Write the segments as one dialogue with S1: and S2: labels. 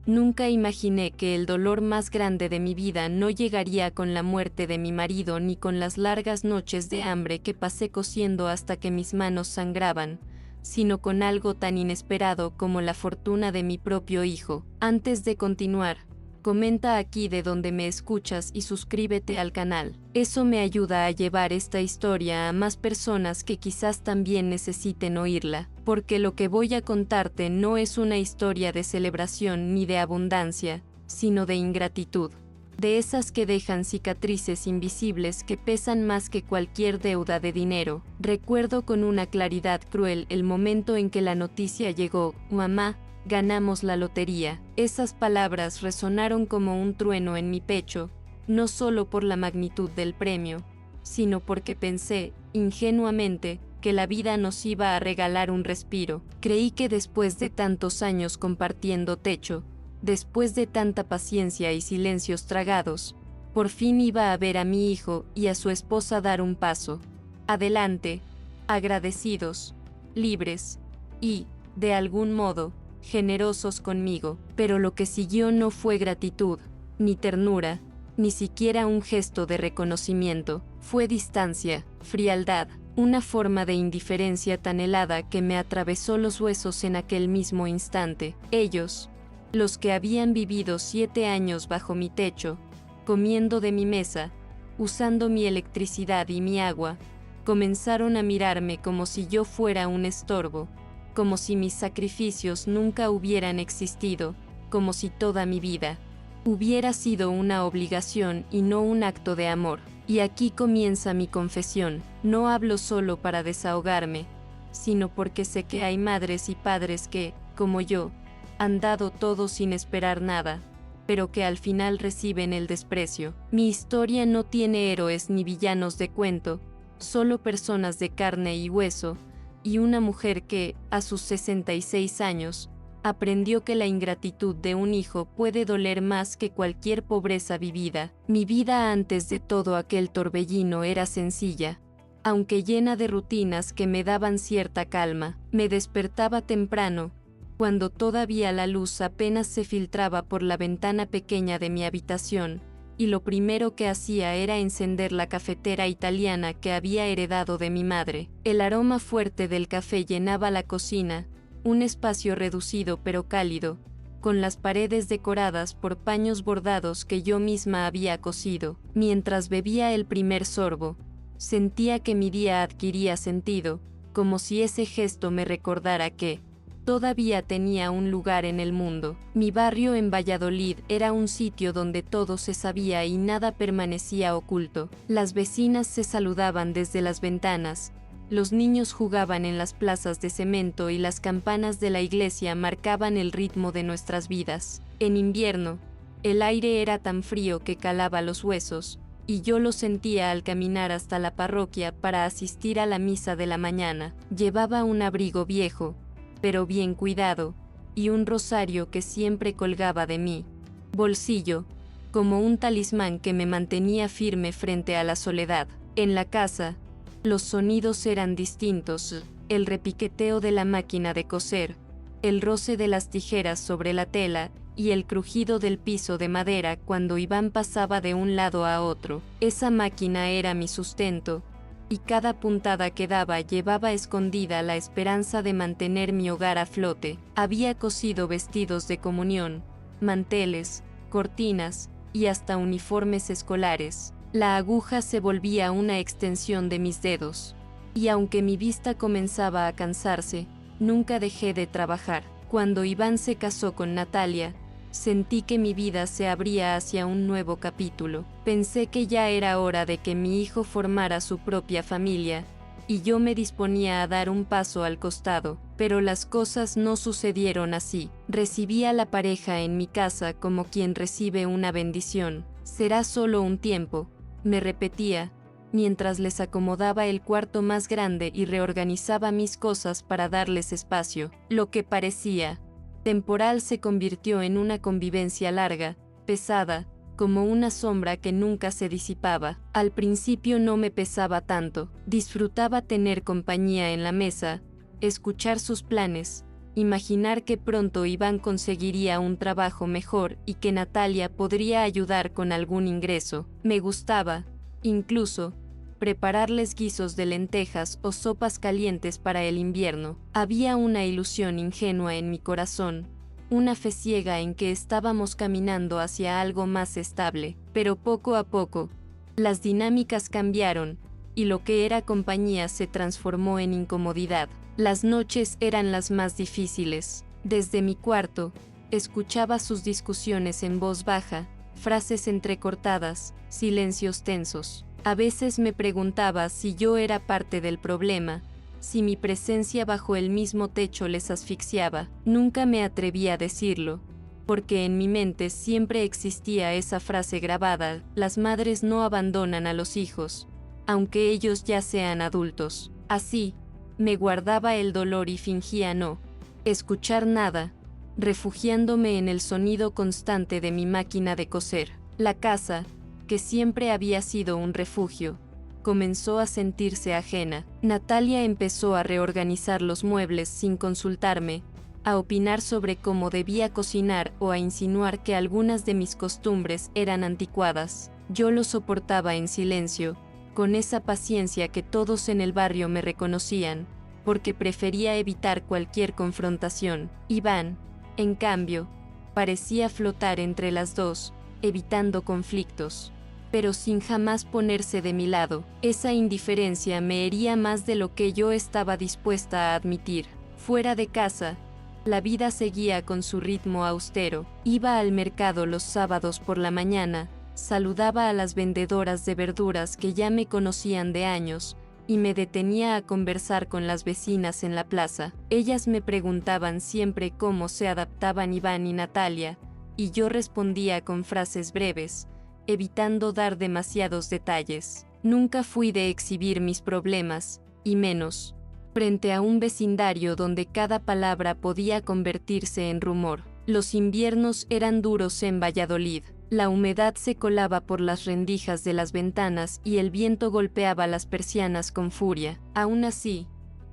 S1: Nunca imaginé que el dolor más grande de mi vida no llegaría con la muerte de mi marido ni con las largas noches de hambre que pasé cosiendo hasta que mis manos sangraban, sino con algo tan inesperado como la fortuna de mi propio hijo. Antes de continuar, comenta aquí de donde me escuchas y suscríbete al canal. Eso me ayuda a llevar esta historia a más personas que quizás también necesiten oírla, porque lo que voy a contarte no es una historia de celebración ni de abundancia, sino de ingratitud. De esas que dejan cicatrices invisibles que pesan más que cualquier deuda de dinero. Recuerdo con una claridad cruel el momento en que la noticia llegó: mamá, ganamos la lotería. Esas palabras resonaron como un trueno en mi pecho, no solo por la magnitud del premio, sino porque pensé, ingenuamente, que la vida nos iba a regalar un respiro. Creí que después de tantos años compartiendo techo, después de tanta paciencia y silencios tragados, por fin iba a ver a mi hijo y a su esposa dar un paso adelante, agradecidos, libres y, de algún modo, generosos conmigo. Pero lo que siguió no fue gratitud, ni ternura, ni siquiera un gesto de reconocimiento. Fue distancia, frialdad, una forma de indiferencia tan helada que me atravesó los huesos en aquel mismo instante. Ellos, los que habían vivido 7 años bajo mi techo, comiendo de mi mesa, usando mi electricidad y mi agua, comenzaron a mirarme como si yo fuera un estorbo, como si mis sacrificios nunca hubieran existido, como si toda mi vida hubiera sido una obligación y no un acto de amor. Y aquí comienza mi confesión. No hablo solo para desahogarme, sino porque sé que hay madres y padres que, como yo, han dado todo sin esperar nada, pero que al final reciben el desprecio. Mi historia no tiene héroes ni villanos de cuento, solo personas de carne y hueso, y una mujer que, a sus 66 años, aprendió que la ingratitud de un hijo puede doler más que cualquier pobreza vivida. Mi vida antes de todo aquel torbellino era sencilla, aunque llena de rutinas que me daban cierta calma. Me despertaba temprano, cuando todavía la luz apenas se filtraba por la ventana pequeña de mi habitación, y lo primero que hacía era encender la cafetera italiana que había heredado de mi madre. El aroma fuerte del café llenaba la cocina, un espacio reducido pero cálido, con las paredes decoradas por paños bordados que yo misma había cosido. Mientras bebía el primer sorbo, sentía que mi día adquiría sentido, como si ese gesto me recordara que todavía tenía un lugar en el mundo. Mi barrio en Valladolid era un sitio donde todo se sabía y nada permanecía oculto. Las vecinas se saludaban desde las ventanas, los niños jugaban en las plazas de cemento y las campanas de la iglesia marcaban el ritmo de nuestras vidas. En invierno, el aire era tan frío que calaba los huesos, y yo lo sentía al caminar hasta la parroquia para asistir a la misa de la mañana. Llevaba un abrigo viejo, pero bien cuidado, y un rosario que siempre colgaba de mi bolsillo, como un talismán que me mantenía firme frente a la soledad. En la casa, los sonidos eran distintos: el repiqueteo de la máquina de coser, el roce de las tijeras sobre la tela, y el crujido del piso de madera cuando Iván pasaba de un lado a otro. Esa máquina era mi sustento, y cada puntada que daba llevaba escondida la esperanza de mantener mi hogar a flote. Había cosido vestidos de comunión, manteles, cortinas, y hasta uniformes escolares. La aguja se volvía una extensión de mis dedos, y aunque mi vista comenzaba a cansarse, nunca dejé de trabajar. Cuando Iván se casó con Natalia, sentí que mi vida se abría hacia un nuevo capítulo. Pensé que ya era hora de que mi hijo formara su propia familia, y yo me disponía a dar un paso al costado, pero las cosas no sucedieron así. Recibí a la pareja en mi casa como quien recibe una bendición. Será solo un tiempo, me repetía, mientras les acomodaba el cuarto más grande y reorganizaba mis cosas para darles espacio. Lo que parecía temporal se convirtió en una convivencia larga, pesada, como una sombra que nunca se disipaba. Al principio no me pesaba tanto, disfrutaba tener compañía en la mesa, escuchar sus planes, imaginar que pronto Iván conseguiría un trabajo mejor y que Natalia podría ayudar con algún ingreso. Me gustaba, incluso, prepararles guisos de lentejas o sopas calientes para el invierno. Había una ilusión ingenua en mi corazón, una fe ciega en que estábamos caminando hacia algo más estable, pero poco a poco, las dinámicas cambiaron, y lo que era compañía se transformó en incomodidad. Las noches eran las más difíciles. Desde mi cuarto, escuchaba sus discusiones en voz baja, frases entrecortadas, silencios tensos. A veces me preguntaba si yo era parte del problema, si mi presencia bajo el mismo techo les asfixiaba. Nunca me atreví a decirlo, porque en mi mente siempre existía esa frase grabada: las madres no abandonan a los hijos, aunque ellos ya sean adultos. Así, me guardaba el dolor y fingía no escuchar nada, refugiándome en el sonido constante de mi máquina de coser. La casa, que siempre había sido un refugio, comenzó a sentirse ajena. Natalia empezó a reorganizar los muebles sin consultarme, a opinar sobre cómo debía cocinar o a insinuar que algunas de mis costumbres eran anticuadas. Yo lo soportaba en silencio, con esa paciencia que todos en el barrio me reconocían, porque prefería evitar cualquier confrontación. Iván, en cambio, parecía flotar entre las dos, evitando conflictos, pero sin jamás ponerse de mi lado. Esa indiferencia me hería más de lo que yo estaba dispuesta a admitir. Fuera de casa, la vida seguía con su ritmo austero. Iba al mercado los sábados por la mañana, saludaba a las vendedoras de verduras que ya me conocían de años, y me detenía a conversar con las vecinas en la plaza. Ellas me preguntaban siempre cómo se adaptaban Iván y Natalia, y yo respondía con frases breves, evitando dar demasiados detalles. Nunca fui de exhibir mis problemas, y menos frente a un vecindario donde cada palabra podía convertirse en rumor. Los inviernos eran duros en Valladolid. La humedad se colaba por las rendijas de las ventanas y el viento golpeaba las persianas con furia. Aún así,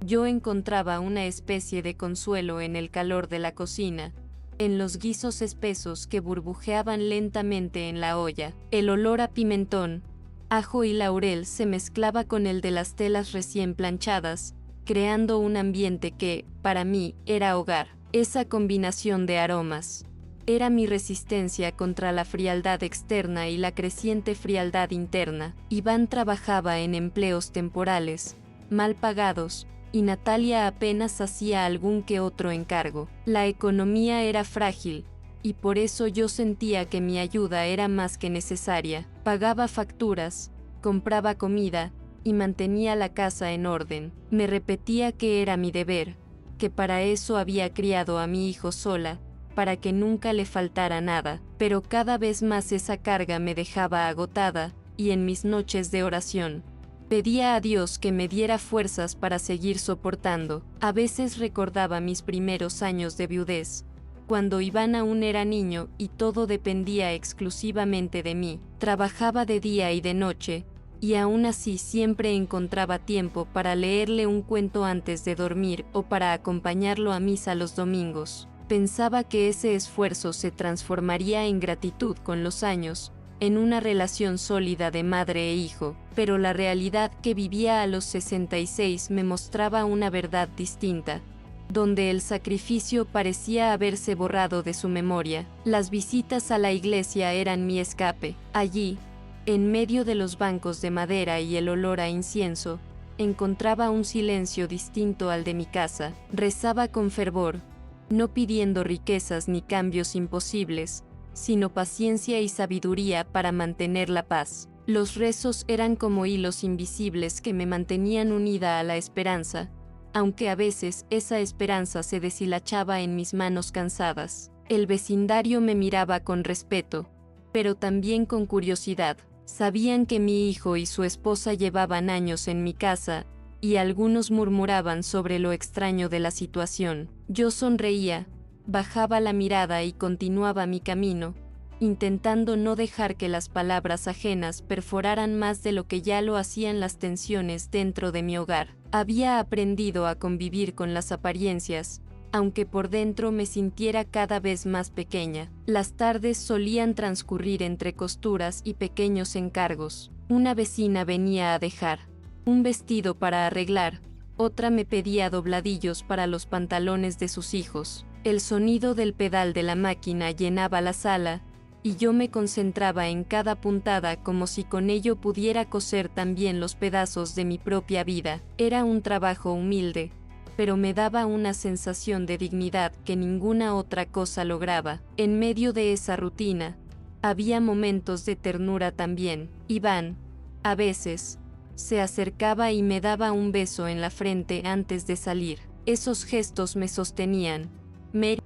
S1: yo encontraba una especie de consuelo en el calor de la cocina, en los guisos espesos que burbujeaban lentamente en la olla. El olor a pimentón, ajo y laurel se mezclaba con el de las telas recién planchadas, creando un ambiente que, para mí, era hogar. Esa combinación de aromas era mi resistencia contra la frialdad externa y la creciente frialdad interna. Iván trabajaba en empleos temporales, mal pagados, y Natalia apenas hacía algún que otro encargo. La economía era frágil, y por eso yo sentía que mi ayuda era más que necesaria. Pagaba facturas, compraba comida, y mantenía la casa en orden. Me repetía que era mi deber, que para eso había criado a mi hijo sola, para que nunca le faltara nada, pero cada vez más esa carga me dejaba agotada, y en mis noches de oración, pedía a Dios que me diera fuerzas para seguir soportando. A veces recordaba mis primeros años de viudez, cuando Iván aún era niño y todo dependía exclusivamente de mí. Trabajaba de día y de noche, y aún así siempre encontraba tiempo para leerle un cuento antes de dormir o para acompañarlo a misa los domingos. Pensaba que ese esfuerzo se transformaría en gratitud con los años, en una relación sólida de madre e hijo, pero la realidad que vivía a los 66 me mostraba una verdad distinta, donde el sacrificio parecía haberse borrado de su memoria. Las visitas a la iglesia eran mi escape. Allí, en medio de los bancos de madera y el olor a incienso, encontraba un silencio distinto al de mi casa. Rezaba con fervor, no pidiendo riquezas ni cambios imposibles, sino paciencia y sabiduría para mantener la paz. Los rezos eran como hilos invisibles que me mantenían unida a la esperanza, aunque a veces esa esperanza se deshilachaba en mis manos cansadas. El vecindario me miraba con respeto, pero también con curiosidad. Sabían que mi hijo y su esposa llevaban años en mi casa, y algunos murmuraban sobre lo extraño de la situación. Yo sonreía, bajaba la mirada y continuaba mi camino, intentando no dejar que las palabras ajenas perforaran más de lo que ya lo hacían las tensiones dentro de mi hogar. Había aprendido a convivir con las apariencias, aunque por dentro me sintiera cada vez más pequeña. Las tardes solían transcurrir entre costuras y pequeños encargos. Una vecina venía a dejar un vestido para arreglar, otra me pedía dobladillos para los pantalones de sus hijos. El sonido del pedal de la máquina llenaba la sala, y yo me concentraba en cada puntada como si con ello pudiera coser también los pedazos de mi propia vida. Era un trabajo humilde, pero me daba una sensación de dignidad que ninguna otra cosa lograba. En medio de esa rutina, había momentos de ternura también. Iván, a veces, se acercaba y me daba un beso en la frente antes de salir. Esos gestos me sostenían, me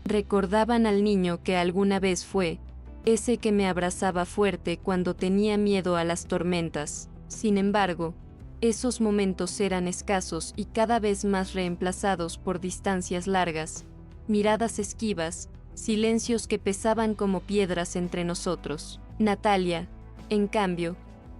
S1: recordaban al niño que alguna vez fue, ese que me abrazaba fuerte cuando tenía miedo a las tormentas. Sin embargo, esos momentos eran escasos y cada vez más reemplazados por distancias largas, miradas esquivas, silencios que pesaban como piedras entre nosotros. Natalia, en cambio,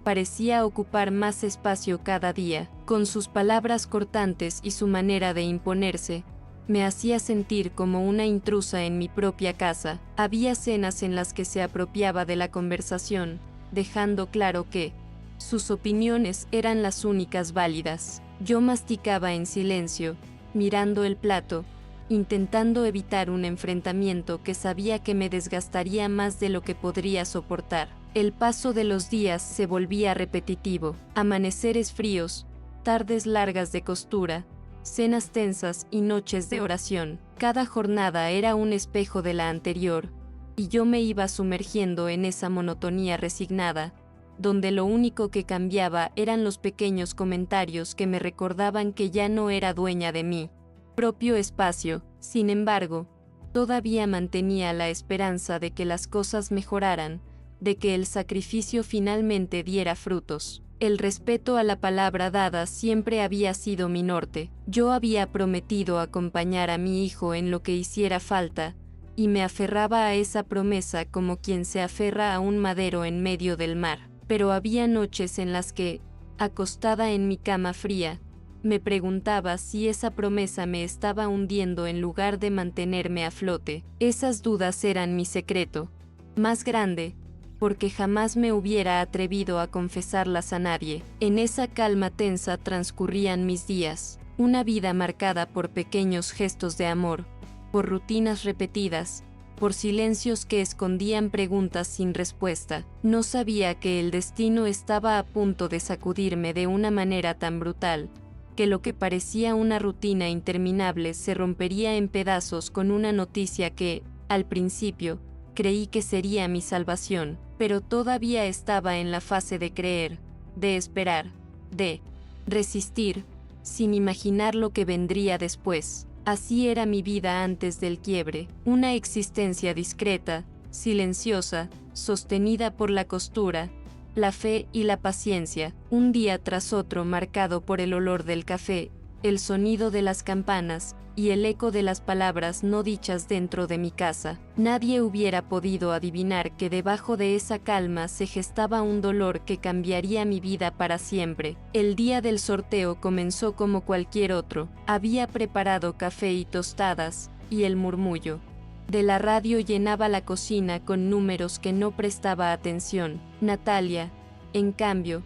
S1: parecía ocupar más espacio cada día. Con sus palabras cortantes y su manera de imponerse, me hacía sentir como una intrusa en mi propia casa. Había cenas en las que se apropiaba de la conversación, dejando claro que sus opiniones eran las únicas válidas. Yo masticaba en silencio, mirando el plato, intentando evitar un enfrentamiento que sabía que me desgastaría más de lo que podría soportar. El paso de los días se volvía repetitivo. Amaneceres fríos, tardes largas de costura, cenas tensas y noches de oración. Cada jornada era un espejo de la anterior, y yo me iba sumergiendo en esa monotonía resignada, donde lo único que cambiaba eran los pequeños comentarios que me recordaban que ya no era dueña de mi propio espacio. Sin embargo, todavía mantenía la esperanza de que las cosas mejoraran, de que el sacrificio finalmente diera frutos. El respeto a la palabra dada siempre había sido mi norte. Yo había prometido acompañar a mi hijo en lo que hiciera falta, y me aferraba a esa promesa como quien se aferra a un madero en medio del mar. Pero había noches en las que, acostada en mi cama fría, me preguntaba si esa promesa me estaba hundiendo en lugar de mantenerme a flote. Esas dudas eran mi secreto más grande, porque jamás me hubiera atrevido a confesarlas a nadie. En esa calma tensa transcurrían mis días, una vida marcada por pequeños gestos de amor, por rutinas repetidas, por silencios que escondían preguntas sin respuesta. No sabía que el destino estaba a punto de sacudirme de una manera tan brutal, que lo que parecía una rutina interminable se rompería en pedazos con una noticia que, al principio, creí que sería mi salvación, pero todavía estaba en la fase de creer, de esperar, de resistir, sin imaginar lo que vendría después. Así era mi vida antes del quiebre, una existencia discreta, silenciosa, sostenida por la costura, la fe y la paciencia, un día tras otro marcado por el olor del café, el sonido de las campanas y el eco de las palabras no dichas dentro de mi casa. Nadie hubiera podido adivinar que debajo de esa calma se gestaba un dolor que cambiaría mi vida para siempre. El día del sorteo comenzó como cualquier otro. Había preparado café y tostadas, y el murmullo de la radio llenaba la cocina con números que no prestaba atención. Natalia, en cambio,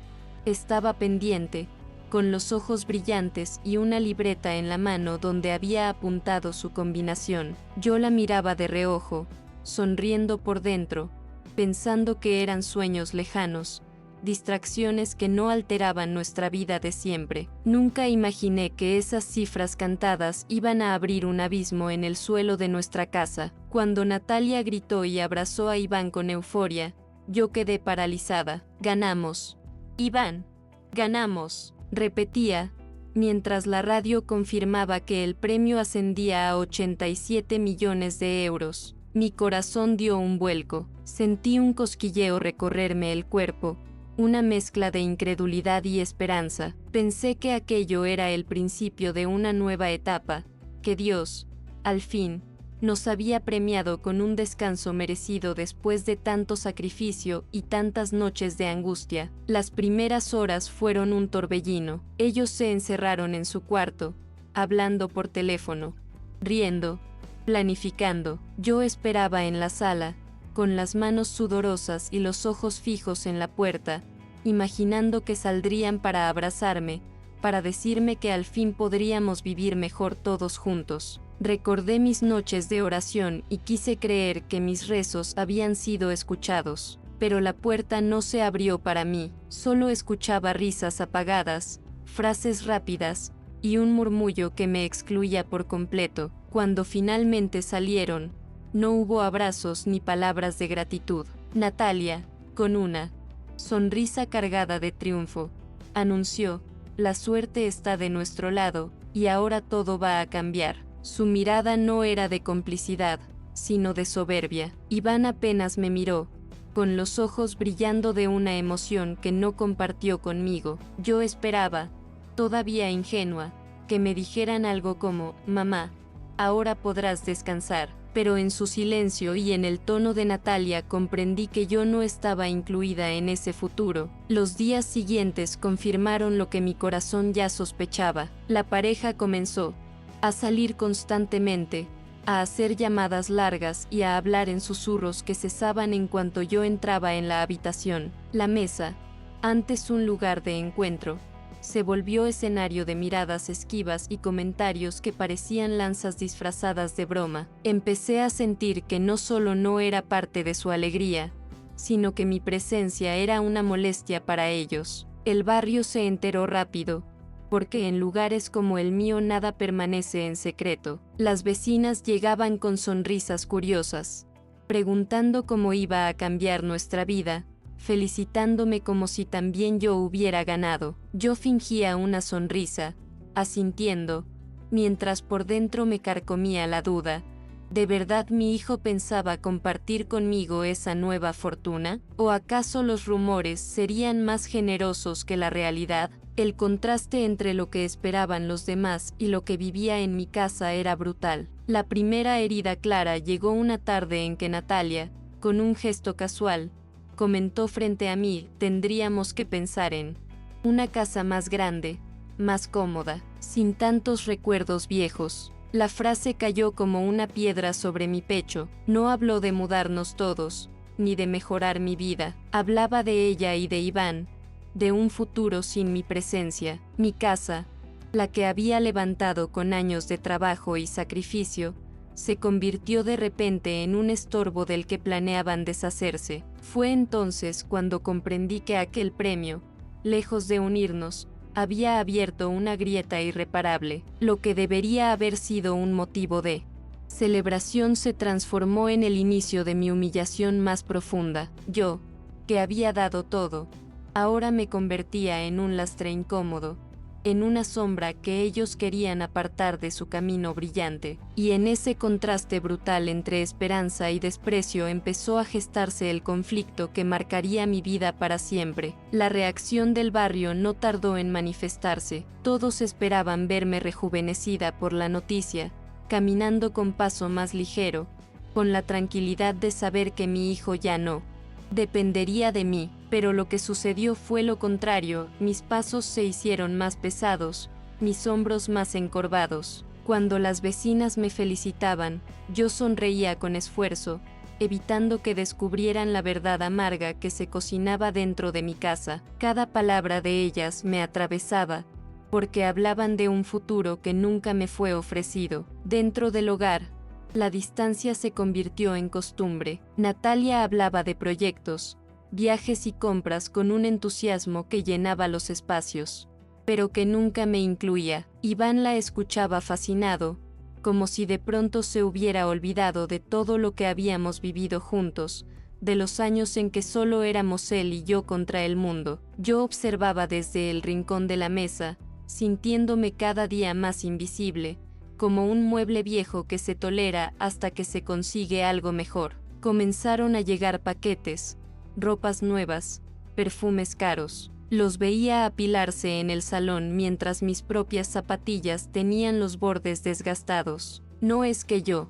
S1: estaba pendiente, con los ojos brillantes y una libreta en la mano donde había apuntado su combinación. Yo la miraba de reojo, sonriendo por dentro, pensando que eran sueños lejanos, distracciones que no alteraban nuestra vida de siempre. Nunca imaginé que esas cifras cantadas iban a abrir un abismo en el suelo de nuestra casa. Cuando Natalia gritó y abrazó a Iván con euforia, yo quedé paralizada. Ganamos. Iván, ganamos, repetía, mientras la radio confirmaba que el premio ascendía a 87 millones de euros. Mi corazón dio un vuelco, sentí un cosquilleo recorrerme el cuerpo, una mezcla de incredulidad y esperanza. Pensé que aquello era el principio de una nueva etapa, que Dios, al fin, nos había premiado con un descanso merecido después de tanto sacrificio y tantas noches de angustia. Las primeras horas fueron un torbellino. Ellos se encerraron en su cuarto, hablando por teléfono, riendo, planificando. Yo esperaba en la sala, con las manos sudorosas y los ojos fijos en la puerta, imaginando que saldrían para abrazarme, para decirme que al fin podríamos vivir mejor todos juntos. Recordé mis noches de oración y quise creer que mis rezos habían sido escuchados, pero la puerta no se abrió para mí, solo escuchaba risas apagadas, frases rápidas, y un murmullo que me excluía por completo. Cuando finalmente salieron, no hubo abrazos ni palabras de gratitud. Natalia, con una sonrisa cargada de triunfo, anunció: la suerte está de nuestro lado, y ahora todo va a cambiar. Su mirada no era de complicidad, sino de soberbia. Iván apenas me miró, con los ojos brillando de una emoción que no compartió conmigo. Yo esperaba, todavía ingenua, que me dijeran algo como: mamá, ahora podrás descansar. Pero en su silencio y en el tono de Natalia comprendí que yo no estaba incluida en ese futuro. Los días siguientes confirmaron lo que mi corazón ya sospechaba. La pareja comenzó a salir constantemente, a hacer llamadas largas y a hablar en susurros que cesaban en cuanto yo entraba en la habitación. La mesa, antes un lugar de encuentro, se volvió escenario de miradas esquivas y comentarios que parecían lanzas disfrazadas de broma. Empecé a sentir que no solo no era parte de su alegría, sino que mi presencia era una molestia para ellos. El barrio se enteró rápido, porque en lugares como el mío nada permanece en secreto. Las vecinas llegaban con sonrisas curiosas, preguntando cómo iba a cambiar nuestra vida, felicitándome como si también yo hubiera ganado. Yo fingía una sonrisa, asintiendo, mientras por dentro me carcomía la duda. ¿De verdad mi hijo pensaba compartir conmigo esa nueva fortuna? ¿O acaso los rumores serían más generosos que la realidad? El contraste entre lo que esperaban los demás y lo que vivía en mi casa era brutal. La primera herida clara llegó una tarde en que Natalia, con un gesto casual, comentó frente a mí: tendríamos que pensar en una casa más grande, más cómoda, sin tantos recuerdos viejos. La frase cayó como una piedra sobre mi pecho. No habló de mudarnos todos, ni de mejorar mi vida. Hablaba de ella y de Iván, de un futuro sin mi presencia. Mi casa, la que había levantado con años de trabajo y sacrificio, se convirtió de repente en un estorbo del que planeaban deshacerse. Fue entonces cuando comprendí que aquel premio, lejos de unirnos, había abierto una grieta irreparable. Lo que debería haber sido un motivo de celebración se transformó en el inicio de mi humillación más profunda. Yo, que había dado todo, ahora me convertía en un lastre incómodo, en una sombra que ellos querían apartar de su camino brillante. Y en ese contraste brutal entre esperanza y desprecio empezó a gestarse el conflicto que marcaría mi vida para siempre. La reacción del barrio no tardó en manifestarse. Todos esperaban verme rejuvenecida por la noticia, caminando con paso más ligero, con la tranquilidad de saber que mi hijo ya no dependería de mí. Pero lo que sucedió fue lo contrario. Mis pasos se hicieron más pesados, mis hombros más encorvados. Cuando las vecinas me felicitaban, yo sonreía con esfuerzo, evitando que descubrieran la verdad amarga que se cocinaba dentro de mi casa. Cada palabra de ellas me atravesaba, porque hablaban de un futuro que nunca me fue ofrecido. Dentro del hogar, la distancia se convirtió en costumbre. Natalia hablaba de proyectos, viajes y compras con un entusiasmo que llenaba los espacios, pero que nunca me incluía. Iván la escuchaba fascinado, como si de pronto se hubiera olvidado de todo lo que habíamos vivido juntos, de los años en que solo éramos él y yo contra el mundo. Yo observaba desde el rincón de la mesa, sintiéndome cada día más invisible, como un mueble viejo que se tolera hasta que se consigue algo mejor. Comenzaron a llegar paquetes, ropas nuevas, perfumes caros. Los veía apilarse en el salón mientras mis propias zapatillas tenían los bordes desgastados. No es que yo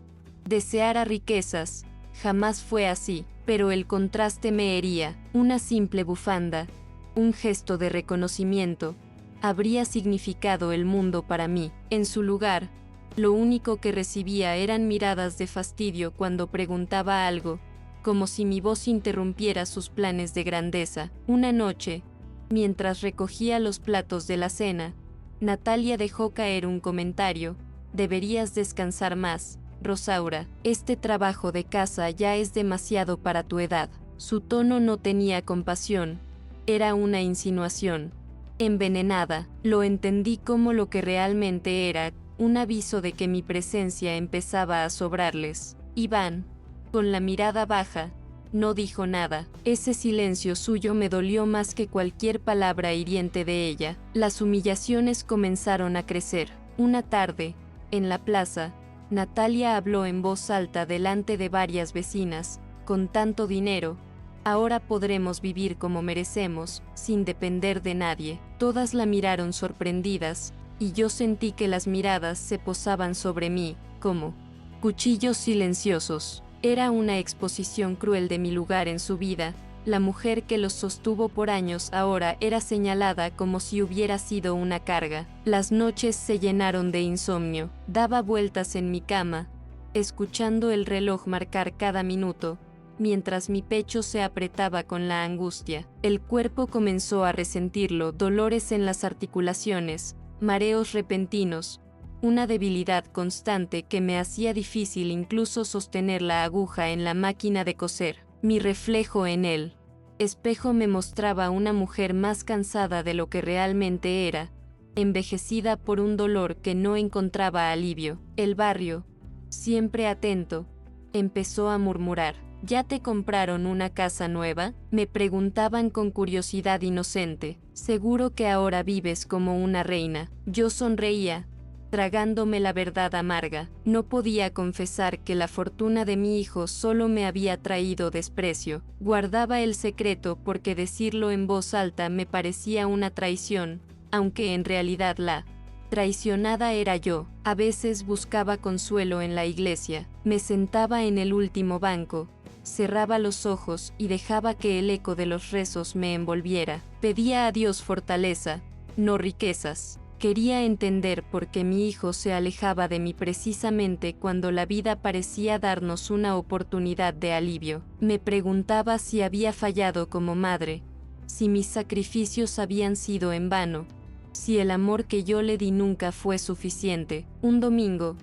S1: deseara riquezas, jamás fue así, pero el contraste me hería. Una simple bufanda, un gesto de reconocimiento, habría significado el mundo para mí. En su lugar, Lo único que recibía eran miradas de fastidio cuando preguntaba algo, como si mi voz interrumpiera sus planes de grandeza. Una noche, mientras recogía los platos de la cena, Natalia dejó caer un comentario: deberías descansar más, Rosaura, este trabajo de casa ya es demasiado para tu edad. Su tono no tenía compasión, era una insinuación envenenada. Lo entendí como lo que realmente era, un aviso de que mi presencia empezaba a sobrarles. Iván, con la mirada baja, no dijo nada. Ese silencio suyo me dolió más que cualquier palabra hiriente de ella. Las humillaciones comenzaron a crecer. Una tarde, en la plaza, Natalia habló en voz alta delante de varias vecinas: con tanto dinero, ahora podremos vivir como merecemos, sin depender de nadie. Todas la miraron sorprendidas, y yo sentí que las miradas se posaban sobre mí, como cuchillos silenciosos. Era una exposición cruel de mi lugar en su vida. La mujer que los sostuvo por años ahora era señalada como si hubiera sido una carga. Las noches se llenaron de insomnio. Daba vueltas en mi cama, escuchando el reloj marcar cada minuto, mientras mi pecho se apretaba con la angustia. El cuerpo comenzó a resentirlo: dolores en las articulaciones, mareos repentinos, una debilidad constante que me hacía difícil incluso sostener la aguja en la máquina de coser. Mi reflejo en el espejo me mostraba una mujer más cansada de lo que realmente era, envejecida por un dolor que no encontraba alivio. El barrio, siempre atento, empezó a murmurar: ¿ya te compraron una casa nueva?, me preguntaban con curiosidad inocente. Seguro que ahora vives como una reina. Yo sonreía, tragándome la verdad amarga. No podía confesar que la fortuna de mi hijo solo me había traído desprecio. Guardaba el secreto porque decirlo en voz alta me parecía una traición, aunque en realidad la traicionada era yo. A veces buscaba consuelo en la iglesia. Me sentaba en el último banco, cerraba los ojos y dejaba que el eco de los rezos me envolviera. Pedía a Dios fortaleza, no riquezas. Quería entender por qué mi hijo se alejaba de mí precisamente cuando la vida parecía darnos una oportunidad de alivio. Me preguntaba si había fallado como madre, si mis sacrificios habían sido en vano, si el amor que yo le di nunca fue suficiente. Un domingo,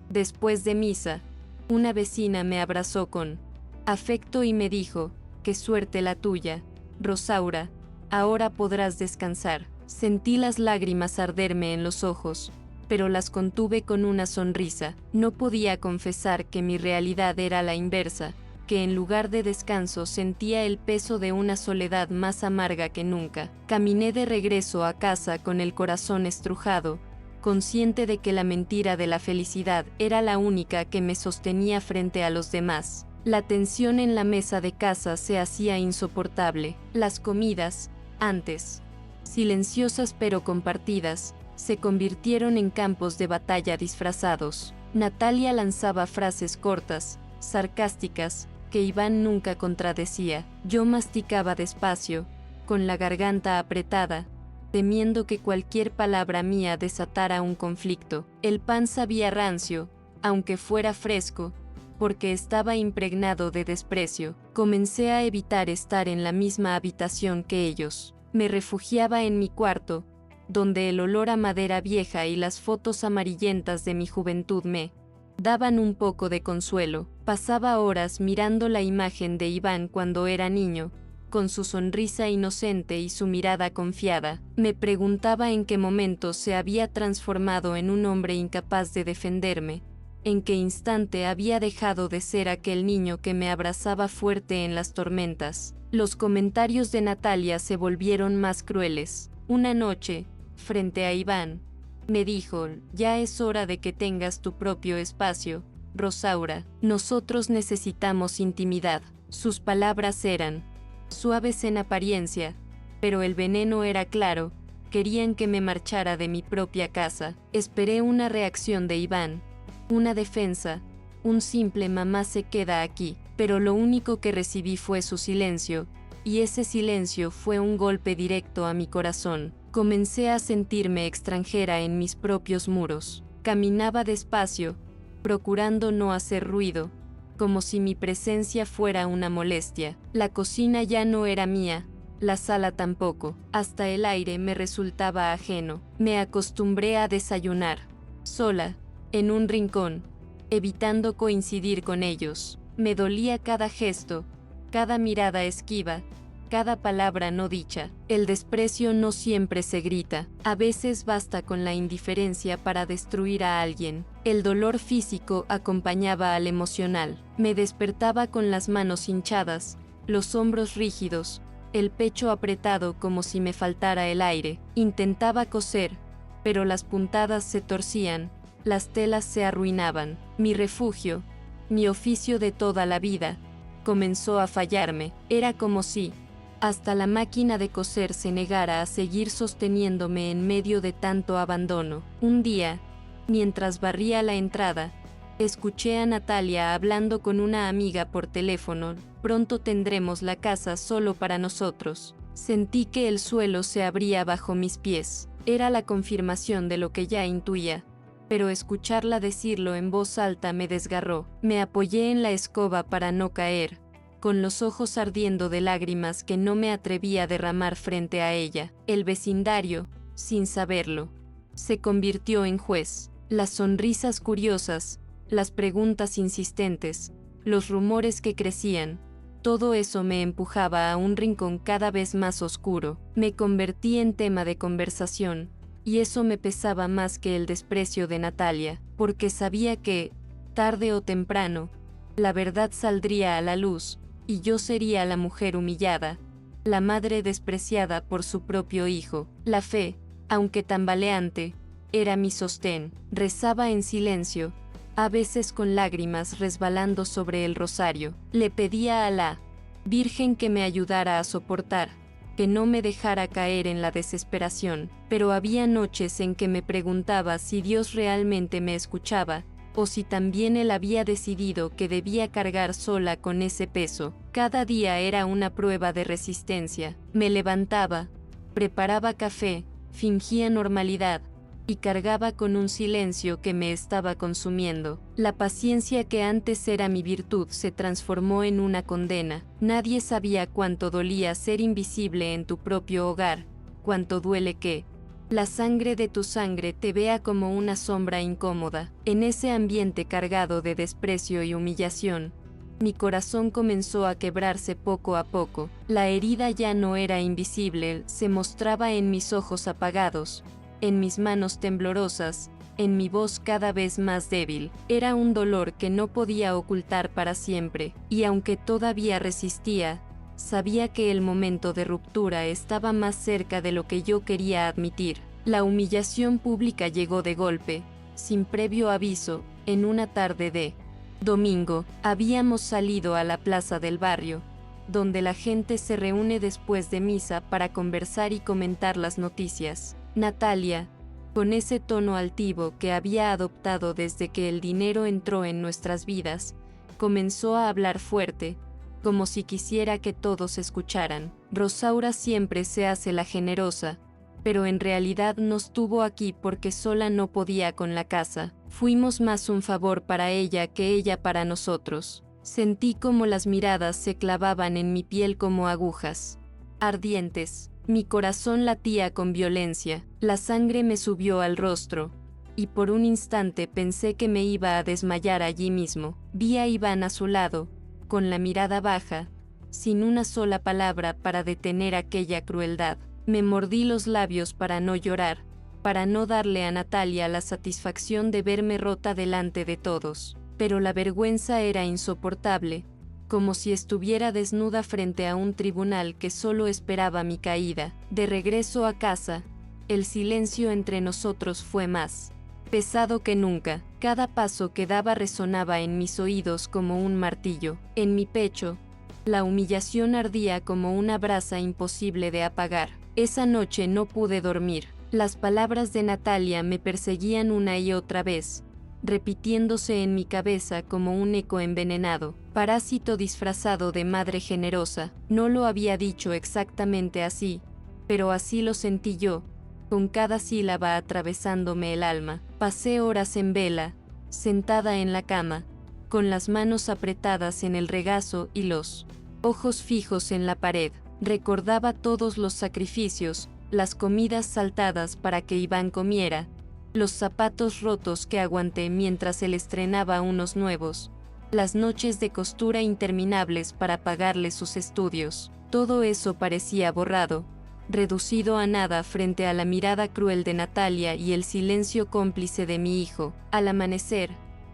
S1: después de misa, una vecina me abrazó con afecto y me dijo: «Qué suerte la tuya, Rosaura, ahora podrás descansar». Sentí las lágrimas arderme en los ojos, pero las contuve con una sonrisa. No podía confesar que mi realidad era la inversa, que en lugar de descanso sentía el peso de una soledad más amarga que nunca. Caminé de regreso a casa con el corazón estrujado, consciente de que la mentira de la felicidad era la única que me sostenía frente a los demás. La tensión en la mesa de casa se hacía insoportable. Las comidas, antes silenciosas pero compartidas, se convirtieron en campos de batalla disfrazados. Natalia lanzaba frases cortas, sarcásticas, que Iván nunca contradecía. Yo masticaba despacio, con la garganta apretada, temiendo que cualquier palabra mía desatara un conflicto. El pan sabía rancio, aunque fuera fresco, porque estaba impregnado de desprecio. Comencé a evitar estar en la misma habitación que ellos. Me refugiaba en mi cuarto, donde el olor a madera vieja y las fotos amarillentas de mi juventud me daban un poco de consuelo. Pasaba horas mirando la imagen de Iván cuando era niño, con su sonrisa inocente y su mirada confiada. Me preguntaba en qué momento se había transformado en un hombre incapaz de defenderme, en qué instante había dejado de ser aquel niño que me abrazaba fuerte en las tormentas. Los comentarios de Natalia se volvieron más crueles. Una noche, frente a Iván, me dijo: «Ya es hora de que tengas tu propio espacio, Rosaura. Nosotros necesitamos intimidad». Sus palabras eran suaves en apariencia, pero el veneno era claro. Querían que me marchara de mi propia casa. Esperé una reacción de Iván, una defensa, un simple «mamá se queda aquí», pero lo único que recibí fue su silencio, y ese silencio fue un golpe directo a mi corazón. Comencé a sentirme extranjera en mis propios muros. Caminaba despacio, procurando no hacer ruido, como si mi presencia fuera una molestia. La cocina ya no era mía, la sala tampoco, hasta el aire me resultaba ajeno. Me acostumbré a desayunar, sola, en un rincón, evitando coincidir con ellos. Me dolía cada gesto, cada mirada esquiva, cada palabra no dicha. El desprecio no siempre se grita, a veces basta con la indiferencia para destruir a alguien. El dolor físico acompañaba al emocional. Me despertaba con las manos hinchadas, los hombros rígidos, el pecho apretado como si me faltara el aire. Intentaba coser, pero las puntadas se torcían, las telas se arruinaban. Mi refugio, mi oficio de toda la vida, comenzó a fallarme. Era como si hasta la máquina de coser se negara a seguir sosteniéndome en medio de tanto abandono. Un día, mientras barría la entrada, escuché a Natalia hablando con una amiga por teléfono. Pronto tendremos la casa solo para nosotros. Sentí que el suelo se abría bajo mis pies. Era la confirmación de lo que ya intuía, pero escucharla decirlo en voz alta me desgarró. Me apoyé en la escoba para no caer, con los ojos ardiendo de lágrimas que no me atreví a derramar frente a ella. El vecindario, sin saberlo, se convirtió en juez. Las sonrisas curiosas, las preguntas insistentes, los rumores que crecían, todo eso me empujaba a un rincón cada vez más oscuro. Me convertí en tema de conversación, y eso me pesaba más que el desprecio de Natalia, porque sabía que, tarde o temprano, la verdad saldría a la luz, y yo sería la mujer humillada, la madre despreciada por su propio hijo. La fe, aunque tambaleante, era mi sostén. Rezaba en silencio, a veces con lágrimas resbalando sobre el rosario. Le pedía a la Virgen que me ayudara a soportar, que no me dejara caer en la desesperación. Pero había noches en que me preguntaba si Dios realmente me escuchaba, o si también él había decidido que debía cargar sola con ese peso. Cada día era una prueba de resistencia. Me levantaba, preparaba café, fingía normalidad, y cargaba con un silencio que me estaba consumiendo. La paciencia que antes era mi virtud se transformó en una condena. Nadie sabía cuánto dolía ser invisible en tu propio hogar, cuánto duele que la sangre de tu sangre te vea como una sombra incómoda. En ese ambiente cargado de desprecio y humillación, mi corazón comenzó a quebrarse poco a poco. La herida ya no era invisible, se mostraba en mis ojos apagados, en mis manos temblorosas, en mi voz cada vez más débil. Era un dolor que no podía ocultar para siempre, y aunque todavía resistía, sabía que el momento de ruptura estaba más cerca de lo que yo quería admitir. La humillación pública llegó de golpe, sin previo aviso, en una tarde de domingo. Habíamos salido a la plaza del barrio, donde la gente se reúne después de misa para conversar y comentar las noticias. Natalia, con ese tono altivo que había adoptado desde que el dinero entró en nuestras vidas, comenzó a hablar fuerte, como si quisiera que todos escucharan. Rosaura siempre se hace la generosa, pero en realidad nos tuvo aquí porque sola no podía con la casa. Fuimos más un favor para ella que ella para nosotros. Sentí como las miradas se clavaban en mi piel como agujas ardientes. Mi corazón latía con violencia, la sangre me subió al rostro, y por un instante pensé que me iba a desmayar allí mismo. Vi a Iván a su lado, con la mirada baja, sin una sola palabra para detener aquella crueldad. Me mordí los labios para no llorar, para no darle a Natalia la satisfacción de verme rota delante de todos. Pero la vergüenza era insoportable, como si estuviera desnuda frente a un tribunal que solo esperaba mi caída. De regreso a casa, el silencio entre nosotros fue más pesado que nunca. Cada paso que daba resonaba en mis oídos como un martillo. En mi pecho, la humillación ardía como una brasa imposible de apagar. Esa noche no pude dormir. Las palabras de Natalia me perseguían una y otra vez, repitiéndose en mi cabeza como un eco envenenado. Parásito disfrazado de madre generosa. No lo había dicho exactamente así, pero así lo sentí yo, con cada sílaba atravesándome el alma. Pasé horas en vela, sentada en la cama, con las manos apretadas en el regazo y los ojos fijos en la pared. Recordaba todos los sacrificios, las comidas saltadas para que Iván comiera, los zapatos rotos que aguanté mientras él estrenaba unos nuevos, las noches de costura interminables para pagarle sus estudios. Todo eso parecía borrado, reducido a nada frente a la mirada cruel de Natalia y el silencio cómplice de mi hijo. Al amanecer,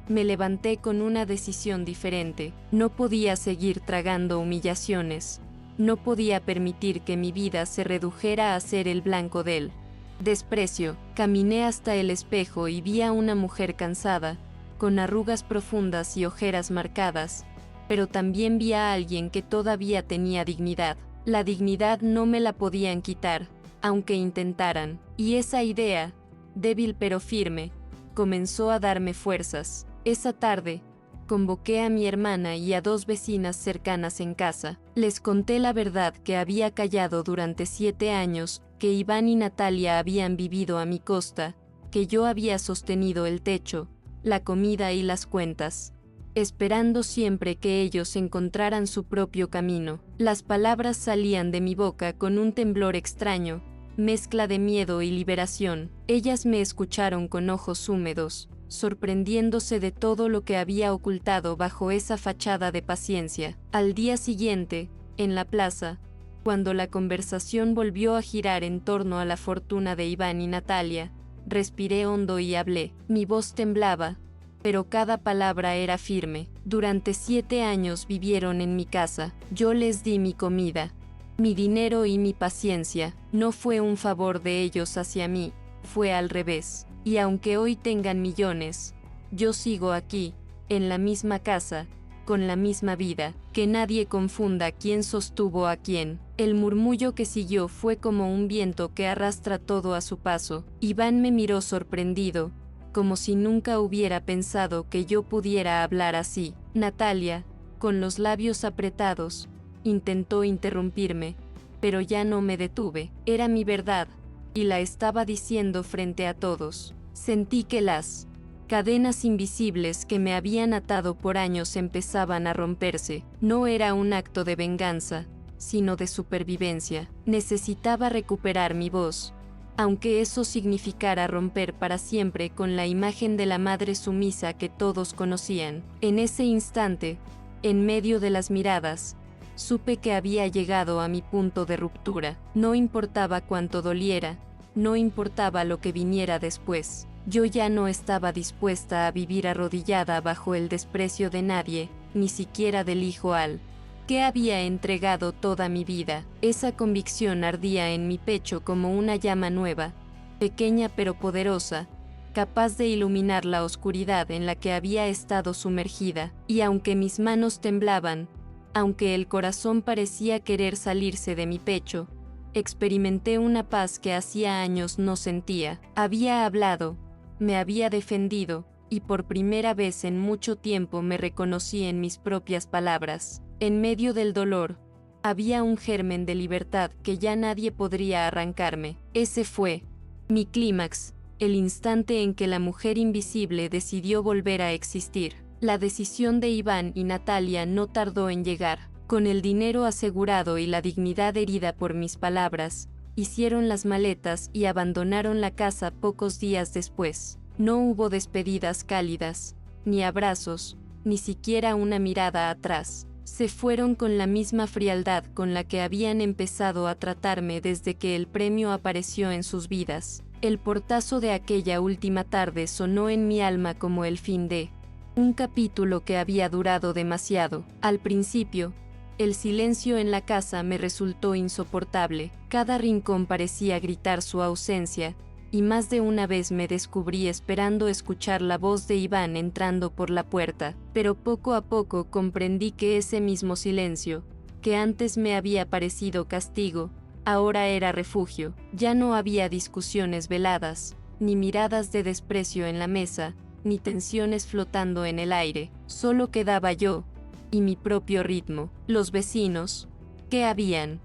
S1: me levanté con una decisión diferente. No podía seguir tragando humillaciones. No podía permitir que mi vida se redujera a ser el blanco del desprecio. Caminé hasta el espejo y vi a una mujer cansada, con arrugas profundas y ojeras marcadas, pero también vi a alguien que todavía tenía dignidad. La dignidad no me la podían quitar, aunque intentaran, y esa idea, débil pero firme, comenzó a darme fuerzas. Esa tarde, convoqué a mi hermana y a 2 vecinas cercanas en casa. Les conté la verdad que había callado durante 7 años, que Iván y Natalia habían vivido a mi costa, que yo había sostenido el techo, la comida y las cuentas, esperando siempre que ellos encontraran su propio camino. Las palabras salían de mi boca con un temblor extraño, mezcla de miedo y liberación. Ellas me escucharon con ojos húmedos, sorprendiéndose de todo lo que había ocultado bajo esa fachada de paciencia. Al día siguiente, en la plaza, cuando la conversación volvió a girar en torno a la fortuna de Iván y Natalia, respiré hondo y hablé. Mi voz temblaba, pero cada palabra era firme. Durante 7 años vivieron en mi casa. Yo les di mi comida, mi dinero y mi paciencia. No fue un favor de ellos hacia mí, fue al revés. Y aunque hoy tengan millones, yo sigo aquí, en la misma casa, con la misma vida. Que nadie confunda quién sostuvo a quién. El murmullo que siguió fue como un viento que arrastra todo a su paso. Iván me miró sorprendido, como si nunca hubiera pensado que yo pudiera hablar así. Natalia, con los labios apretados, intentó interrumpirme, pero ya no me detuve. Era mi verdad, y la estaba diciendo frente a todos. Sentí que las cadenas invisibles que me habían atado por años empezaban a romperse. No era un acto de venganza, sino de supervivencia. Necesitaba recuperar mi voz, aunque eso significara romper para siempre con la imagen de la madre sumisa que todos conocían. En ese instante, en medio de las miradas, supe que había llegado a mi punto de ruptura. No importaba cuánto doliera, no importaba lo que viniera después. Yo ya no estaba dispuesta a vivir arrodillada bajo el desprecio de nadie, ni siquiera del hijo al que había entregado toda mi vida. Esa convicción ardía en mi pecho como una llama nueva, pequeña pero poderosa, capaz de iluminar la oscuridad en la que había estado sumergida. Y aunque mis manos temblaban, aunque el corazón parecía querer salirse de mi pecho, experimenté una paz que hacía años no sentía. Había hablado, me había defendido, y por primera vez en mucho tiempo me reconocí en mis propias palabras. En medio del dolor, había un germen de libertad que ya nadie podría arrancarme. Ese fue mi clímax, el instante en que la mujer invisible decidió volver a existir. La decisión de Iván y Natalia no tardó en llegar. Con el dinero asegurado y la dignidad herida por mis palabras, hicieron las maletas y abandonaron la casa pocos días después. No hubo despedidas cálidas, ni abrazos, ni siquiera una mirada atrás. Se fueron con la misma frialdad con la que habían empezado a tratarme desde que el premio apareció en sus vidas. El portazo de aquella última tarde sonó en mi alma como el fin de un capítulo que había durado demasiado. Al principio, el silencio en la casa me resultó insoportable. Cada rincón parecía gritar su ausencia, y más de una vez me descubrí esperando escuchar la voz de Iván entrando por la puerta. Pero poco a poco comprendí que ese mismo silencio, que antes me había parecido castigo, ahora era refugio. Ya no había discusiones veladas, ni miradas de desprecio en la mesa, ni tensiones flotando en el aire. Solo quedaba yo, y mi propio ritmo. Los vecinos, ¿qué habían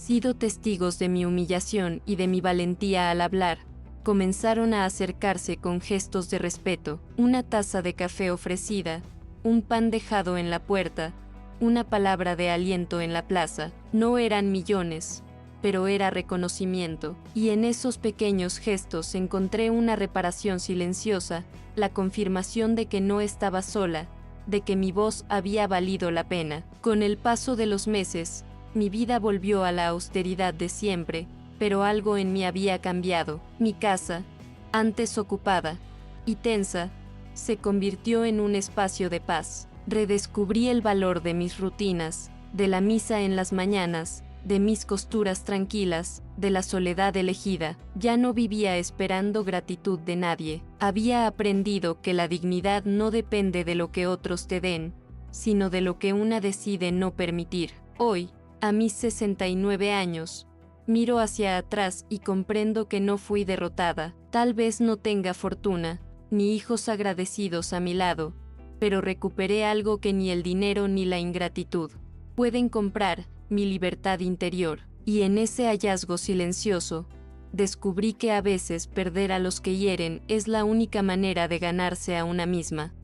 S1: sido testigos de mi humillación y de mi valentía al hablar. Comenzaron a acercarse con gestos de respeto, una taza de café ofrecida, un pan dejado en la puerta, una palabra de aliento en la plaza. No eran millones, pero era reconocimiento, y en esos pequeños gestos encontré una reparación silenciosa, la confirmación de que no estaba sola, de que mi voz había valido la pena. Con el paso de los meses, mi vida volvió a la austeridad de siempre, pero algo en mí había cambiado. Mi casa, antes ocupada y tensa, se convirtió en un espacio de paz. Redescubrí el valor de mis rutinas, de la misa en las mañanas, de mis costuras tranquilas, de la soledad elegida. Ya no vivía esperando gratitud de nadie. Había aprendido que la dignidad no depende de lo que otros te den, sino de lo que una decide no permitir. Hoy, a mis 69 años, miro hacia atrás y comprendo que no fui derrotada. Tal vez no tenga fortuna, ni hijos agradecidos a mi lado, pero recuperé algo que ni el dinero ni la ingratitud pueden comprar: mi libertad interior. Y en ese hallazgo silencioso, descubrí que a veces perder a los que hieren es la única manera de ganarse a una misma.